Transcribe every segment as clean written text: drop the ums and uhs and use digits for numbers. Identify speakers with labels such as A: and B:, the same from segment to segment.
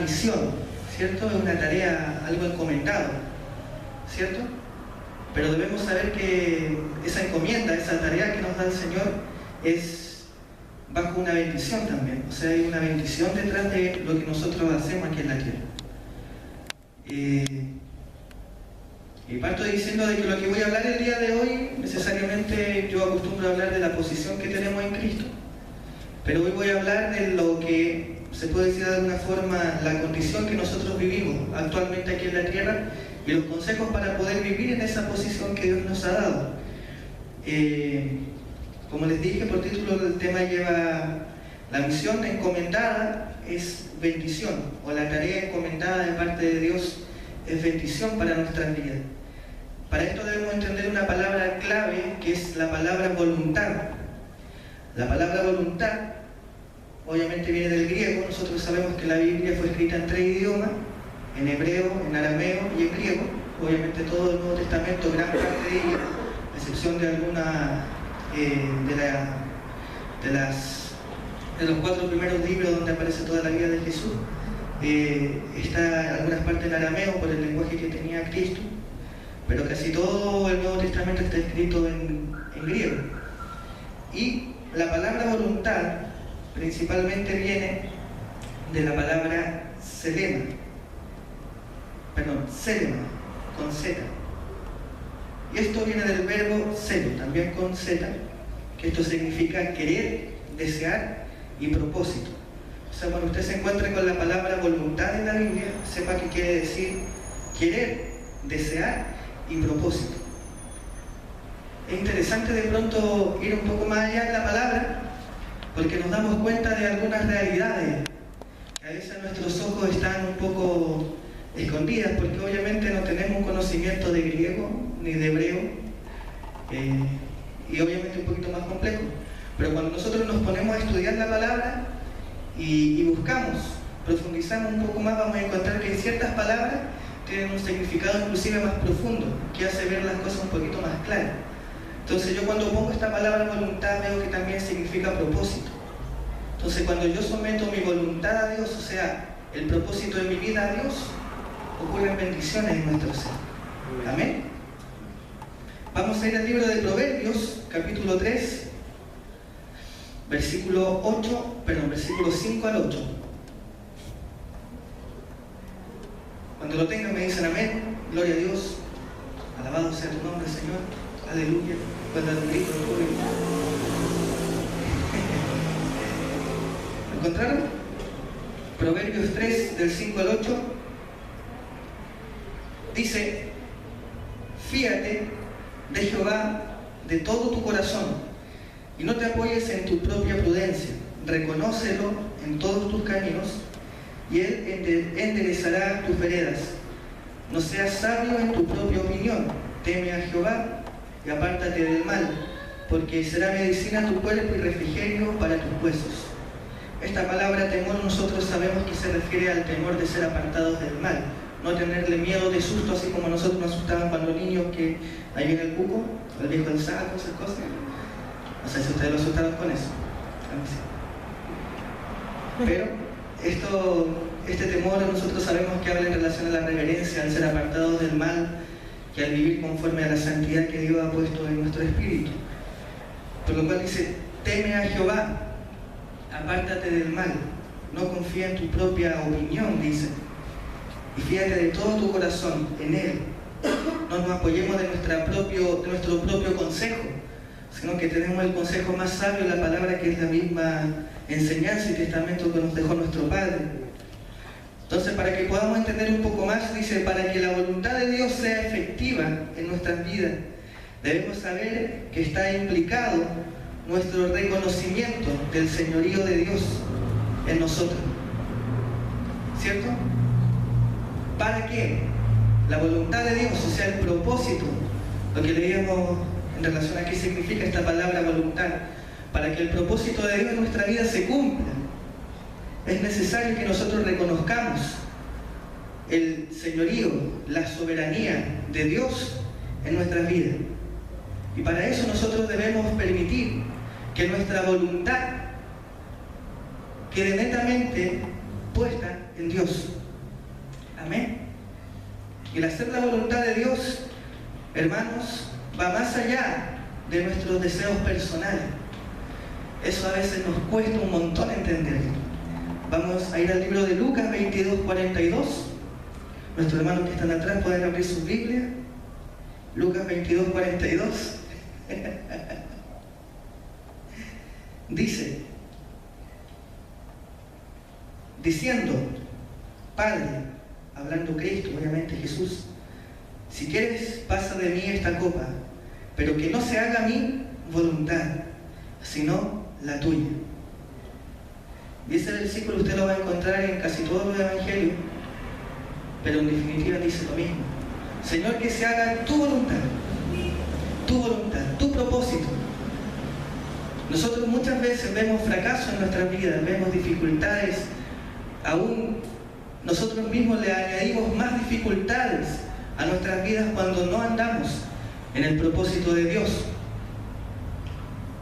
A: misión, ¿cierto? Es una tarea, algo encomendado, ¿cierto? Pero debemos saber que esa encomienda, esa tarea que nos da el Señor es bajo una bendición también. O sea, hay una bendición detrás de lo que nosotros hacemos aquí en la tierra. Y parto diciendo de que lo que voy a hablar el día de hoy, necesariamente yo acostumbro a hablar de la posición que tenemos en Cristo, pero hoy voy a hablar de lo que se puede decir de alguna forma, la condición que nosotros vivimos actualmente aquí en la tierra y los consejos para poder vivir en esa posición que Dios nos ha dado. Como les dije, por título el tema lleva la misión encomendada es bendición, o la tarea encomendada de parte de Dios es bendición para nuestras vidas. Para esto debemos entender una palabra clave que es la palabra voluntad. La palabra voluntad obviamente viene del griego. Nosotros sabemos que la Biblia fue escrita en 3 idiomas, en hebreo, en arameo y en griego. Obviamente todo el Nuevo Testamento, gran parte de ella, a excepción de alguna de los 4 primeros libros donde aparece toda la vida de Jesús, está en algunas partes en arameo por el lenguaje que tenía Cristo, pero casi todo el Nuevo Testamento está escrito en griego. Y la palabra voluntad principalmente viene de la palabra selema, con Z. Y esto viene del verbo celo, también con Z, que esto significa querer, desear y propósito. O sea, cuando usted se encuentre con la palabra voluntad en la Biblia, sepa que quiere decir querer, desear y propósito. Es interesante de pronto ir un poco más allá de la palabra, porque nos damos cuenta de algunas realidades que a veces nuestros ojos están un poco escondidas, porque obviamente no tenemos un conocimiento de griego ni de hebreo, y obviamente un poquito más complejo. Pero cuando nosotros nos ponemos a estudiar la palabra y buscamos, profundizamos un poco más, vamos a encontrar que ciertas palabras tienen un significado inclusive más profundo, que hace ver las cosas un poquito más claras. Entonces yo cuando pongo esta palabra voluntad veo que también significa propósito. Entonces cuando yo someto mi voluntad a Dios, o sea, el propósito de mi vida a Dios, ocurren bendiciones en nuestro ser. Amén. Vamos a ir al libro de Proverbios, capítulo 3, versículo 5 al 8. Cuando lo tengan me dicen amén, gloria a Dios, alabado sea tu nombre, Señor, aleluya. Cuando el grito lo tuve. ¿Lo encontraron? Proverbios 3, del 5 al 8, dice: fíate de Jehová de todo tu corazón y no te apoyes en tu propia prudencia. Reconócelo en todos tus caminos y Él enderezará tus veredas. No seas sabio en tu propia opinión. Teme a Jehová y apártate del mal, porque será medicina a tu cuerpo y refrigerio para tus huesos. Esta palabra temor nosotros sabemos que se refiere al temor de ser apartados del mal, no tenerle miedo de susto, así como nosotros nos asustaban cuando niños, que ahí viene el cuco, el viejo del saco, esas cosas. No sé si ustedes lo asustaron con eso. Pero este temor nosotros sabemos que habla en relación a la reverencia, al ser apartados del mal, que al vivir conforme a la santidad que Dios ha puesto en nuestro espíritu. Por lo cual dice: teme a Jehová, apártate del mal, no confía en tu propia opinión, dice, y fíjate de todo tu corazón en Él. No nos apoyemos de nuestro propio consejo, sino que tenemos el consejo más sabio, la palabra, que es la misma enseñanza y testamento que nos dejó nuestro Padre. Entonces, para que podamos entender un poco más, dice, para que la voluntad de Dios sea efectiva en nuestras vidas, debemos saber que está implicado nuestro reconocimiento del señorío de Dios en nosotros. ¿Cierto? ¿Para qué? La voluntad de Dios, o sea, el propósito, lo que leíamos en relación a qué significa esta palabra voluntad, para que el propósito de Dios en nuestra vida se cumpla, es necesario que nosotros reconozcamos el señorío, la soberanía de Dios en nuestras vidas. Y para eso nosotros debemos permitir que nuestra voluntad quede netamente puesta en Dios. Amén. Y el hacer la voluntad de Dios, hermanos, va más allá de nuestros deseos personales. Eso a veces nos cuesta un montón entender. Vamos a ir al libro de Lucas 22:42. Nuestros hermanos que están atrás pueden abrir su Biblia. Lucas 22:42. Dice, diciendo, Padre, hablando Cristo, obviamente Jesús, si quieres, pasa de mí esta copa, pero que no se haga mi voluntad, sino la tuya. Y ese versículo usted lo va a encontrar en casi todos los evangelios, pero en definitiva dice lo mismo. Señor, que se haga tu voluntad, tu propósito. Nosotros muchas veces vemos fracaso en nuestras vidas, vemos dificultades, aún nosotros mismos le añadimos más dificultades a nuestras vidas cuando no andamos en el propósito de Dios.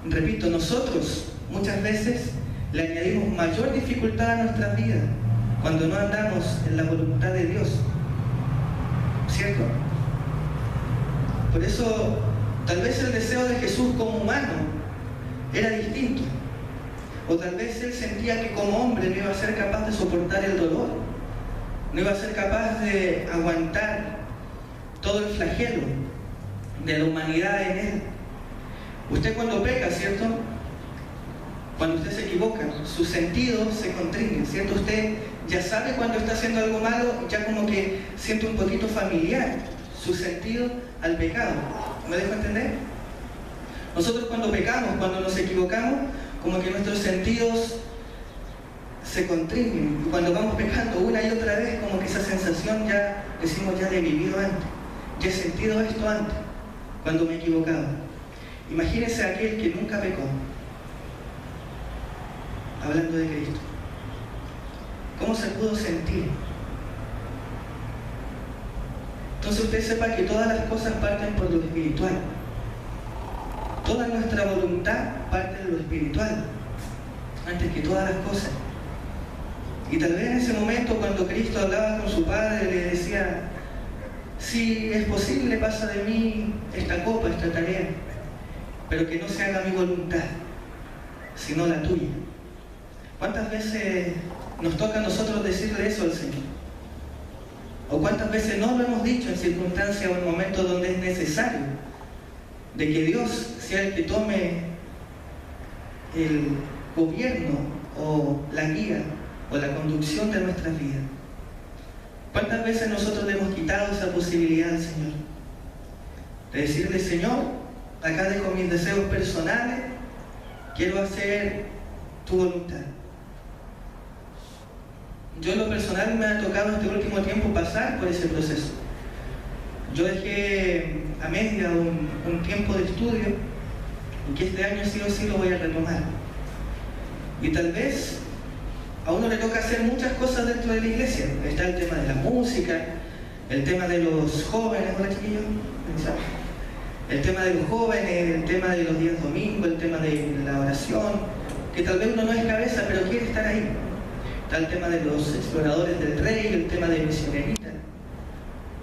A: Repito, nosotros muchas veces le añadimos mayor dificultad a nuestras vidas cuando no andamos en la voluntad de Dios. ¿Cierto? Por eso, tal vez el deseo de Jesús como humano era distinto. O tal vez él sentía que como hombre no iba a ser capaz de soportar el dolor, no iba a ser capaz de aguantar todo el flagelo de la humanidad en él. Usted cuando peca, ¿cierto? Cuando usted se equivoca, sus sentidos se constriñen, ¿cierto? Usted ya sabe cuando está haciendo algo malo, ya como que siente un poquito familiar su sentido al pecado. ¿Me dejo entender? Nosotros cuando pecamos, cuando nos equivocamos, como que nuestros sentidos se constriñen. Y cuando vamos pecando una y otra vez, como que esa sensación ya, decimos, ya la he vivido antes. Ya he sentido esto antes, cuando me he equivocado. Imagínense a aquel que nunca pecó, hablando de Cristo. ¿Cómo se pudo sentir? Entonces usted sepa que todas las cosas parten por lo espiritual. Toda nuestra voluntad parte de lo espiritual, antes que todas las cosas. Y tal vez en ese momento cuando Cristo hablaba con su Padre, le decía, si es posible, pasa de mí esta copa, esta tarea, pero que no se haga mi voluntad, sino la tuya. ¿Cuántas veces nos toca a nosotros decirle eso al Señor? ¿O cuántas veces no lo hemos dicho en circunstancias o en momentos donde es necesario de que Dios sea el que tome el gobierno o la guía o la conducción de nuestras vidas? ¿Cuántas veces nosotros le hemos quitado esa posibilidad al Señor? De decirle, Señor, acá dejo mis deseos personales, quiero hacer tu voluntad. Yo en lo personal me ha tocado este último tiempo pasar por ese proceso. Yo dejé a media un tiempo de estudio y que este año sí o sí lo voy a retomar. Y tal vez a uno le toca hacer muchas cosas dentro de la iglesia. Está el tema de la música, el tema de los jóvenes, hola chiquillos, el tema de los jóvenes, el tema de los días domingos, el tema de la oración, que tal vez uno no es cabeza, pero quiere estar ahí. Está el tema de los exploradores del rey, el tema de misionerita.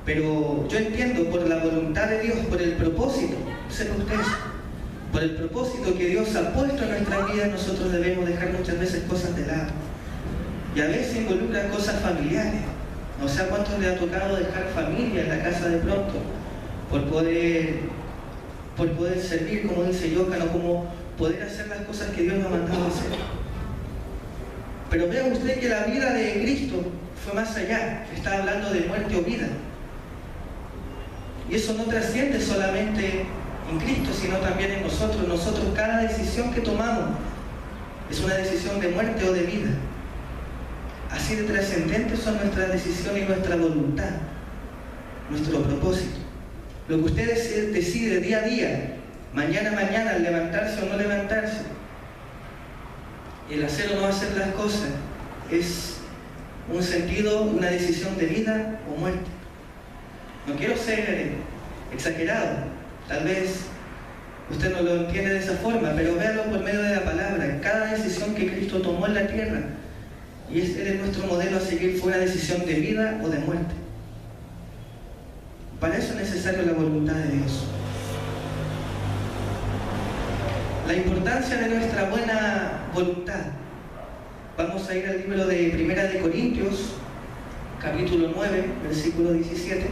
A: Pero yo entiendo, por la voluntad de Dios, por el propósito, sepan ustedes, por el propósito que Dios ha puesto en nuestra vida, nosotros debemos dejar muchas veces cosas de lado. Y a veces involucra cosas familiares. O sea, ¿cuántos le ha tocado dejar familia en la casa de pronto? Por poder servir, como dice Yocan, o como poder hacer las cosas que Dios nos ha mandado a hacer. Pero vea usted que la vida de Cristo fue más allá. Está hablando de muerte o vida. Y eso no trasciende solamente en Cristo, sino también en nosotros. Nosotros, cada decisión que tomamos es una decisión de muerte o de vida. Así de trascendentes son nuestras decisiones y nuestra voluntad, nuestro propósito. Lo que usted decide día a día, mañana a mañana, al levantarse o no levantarse, el hacer o no hacer las cosas, es un sentido, una decisión de vida o muerte. No quiero ser exagerado, tal vez usted no lo entiende de esa forma, pero véalo por medio de la palabra. Cada decisión que Cristo tomó en la tierra y Él es nuestro modelo a seguir. Fue una decisión de vida o de muerte. Para eso es necesaria la voluntad de Dios. La importancia de nuestra buena voluntad. Vamos a ir al libro de Primera de Corintios, capítulo 9, versículo 17.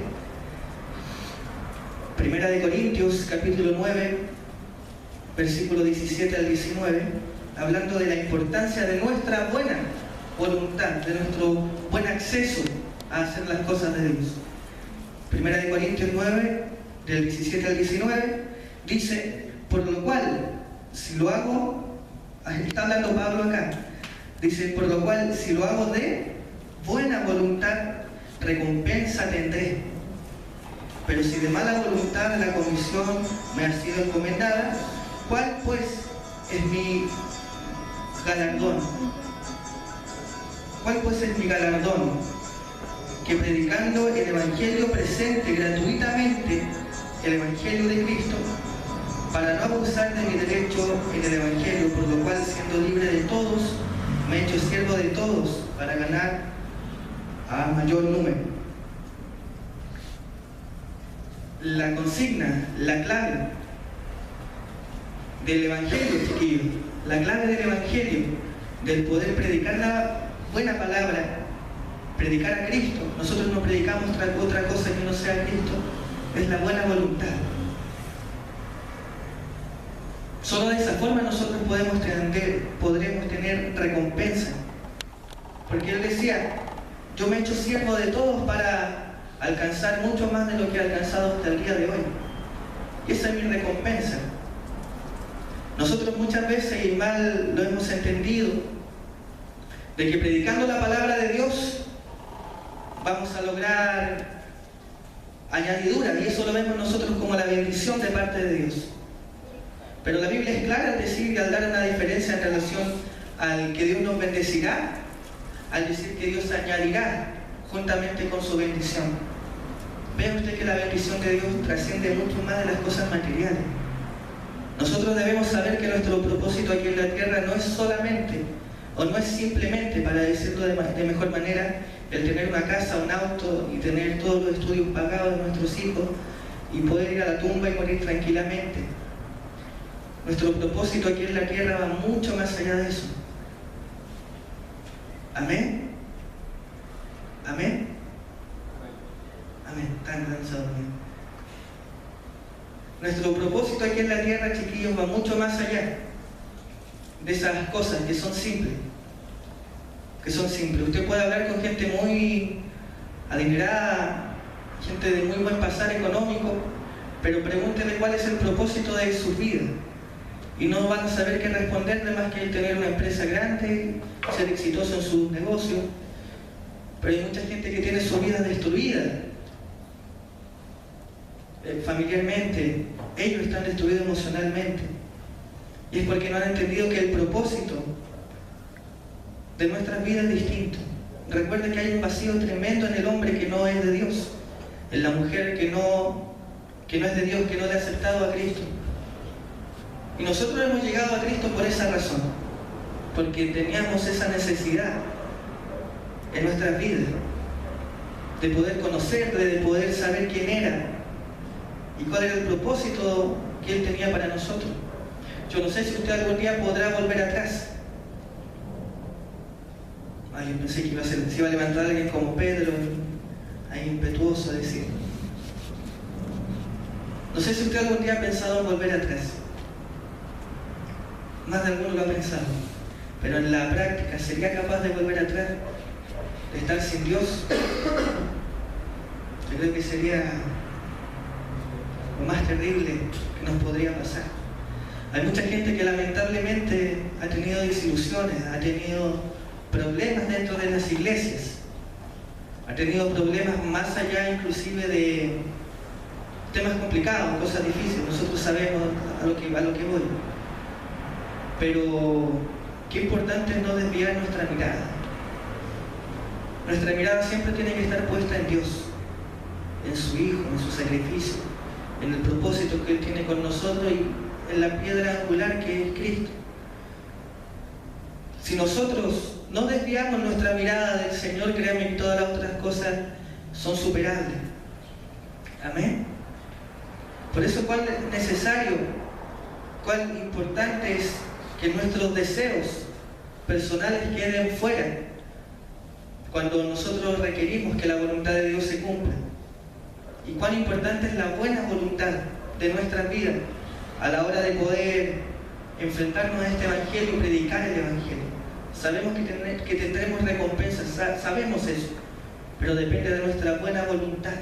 A: Primera de Corintios, capítulo 9, versículo 17 al 19, hablando de la importancia de nuestra buena voluntad, de nuestro buen acceso a hacer las cosas de Dios. Primera de Corintios 9, del 17 al 19, dice: por lo cual, si lo hago, está hablando Pablo acá, dice: por lo cual, si lo hago de buena voluntad, recompensa tendré. Pero si de mala voluntad la comisión me ha sido encomendada, ¿cuál pues es mi galardón? ¿Cuál pues es mi galardón? Que predicando el Evangelio presente gratuitamente el Evangelio de Cristo, para no abusar de mi derecho en el Evangelio, por lo cual, siendo libre de todos, me he hecho siervo de todos, para ganar a mayor número. La consigna, la clave del Evangelio, chiquillos, la clave del Evangelio, del poder predicar la buena palabra, predicar a Cristo. Nosotros no predicamos otra cosa que no sea Cristo, es la buena voluntad. Solo de esa forma nosotros podremos tener recompensa. Porque Él decía: yo me he hecho siervo de todos para alcanzar mucho más de lo que he alcanzado hasta el día de hoy. Y esa es mi recompensa. Nosotros muchas veces, y mal lo hemos entendido, de que predicando la palabra de Dios vamos a lograr añadidura, y eso lo vemos nosotros como la bendición de parte de Dios. Pero la Biblia es clara al decir y al dar una diferencia en relación al que Dios nos bendecirá, al decir que Dios añadirá juntamente con su bendición. Vea usted que la bendición de Dios trasciende mucho más de las cosas materiales. Nosotros debemos saber que nuestro propósito aquí en la tierra no es solamente, o no es simplemente, para decirlo de mejor manera, el tener una casa, un auto y tener todos los estudios pagados de nuestros hijos y poder ir a la tumba y morir tranquilamente. Nuestro propósito aquí en la tierra va mucho más allá de eso. Amén. Amén. Amén. Tan cansado. Nuestro propósito aquí en la tierra, chiquillos, va mucho más allá de esas cosas que son simples. Usted puede hablar con gente muy adinerada, gente de muy buen pasar económico, pero pregúntele cuál es el propósito de su vida. Y no van a saber qué responderle más que el tener una empresa grande, ser exitoso en sus negocios. Pero hay mucha gente que tiene su vida destruida. Familiarmente, ellos están destruidos emocionalmente. Y es porque no han entendido que el propósito de nuestras vidas es distinto. Recuerden que hay un vacío tremendo en el hombre que no es de Dios, en la mujer que no es de Dios, que no le ha aceptado a Cristo. Y nosotros hemos llegado a Cristo por esa razón, porque teníamos esa necesidad en nuestras vidas de poder conocerle, de poder saber quién era y cuál era el propósito que Él tenía para nosotros. Yo no sé si usted algún día podrá volver atrás. Yo pensé que se iba a levantar alguien como Pedro, ahí impetuoso, decir. No sé si usted algún día ha pensado en volver atrás. Más de alguno lo ha pensado. Pero en la práctica, ¿sería capaz de volver atrás? ¿De estar sin Dios? Yo creo que sería lo más terrible que nos podría pasar. Hay mucha gente que lamentablemente ha tenido desilusiones, ha tenido problemas dentro de las iglesias, ha tenido problemas más allá inclusive de temas complicados, cosas difíciles. Nosotros sabemos a lo que voy. Pero qué importante es no desviar nuestra mirada. Nuestra mirada siempre tiene que estar puesta en Dios, en su Hijo, en su sacrificio, en el propósito que Él tiene con nosotros y en la piedra angular que es Cristo. Si nosotros no desviamos nuestra mirada del Señor, créanme que todas las otras cosas son superables. Amén. Por eso, cuán necesario, cuán importante es que nuestros deseos personales queden fuera cuando nosotros requerimos que la voluntad de Dios se cumpla. Y cuán importante es la buena voluntad de nuestras vidas a la hora de poder enfrentarnos a este Evangelio y predicar el Evangelio. Sabemos que tendremos recompensas, sabemos eso, pero depende de nuestra buena voluntad.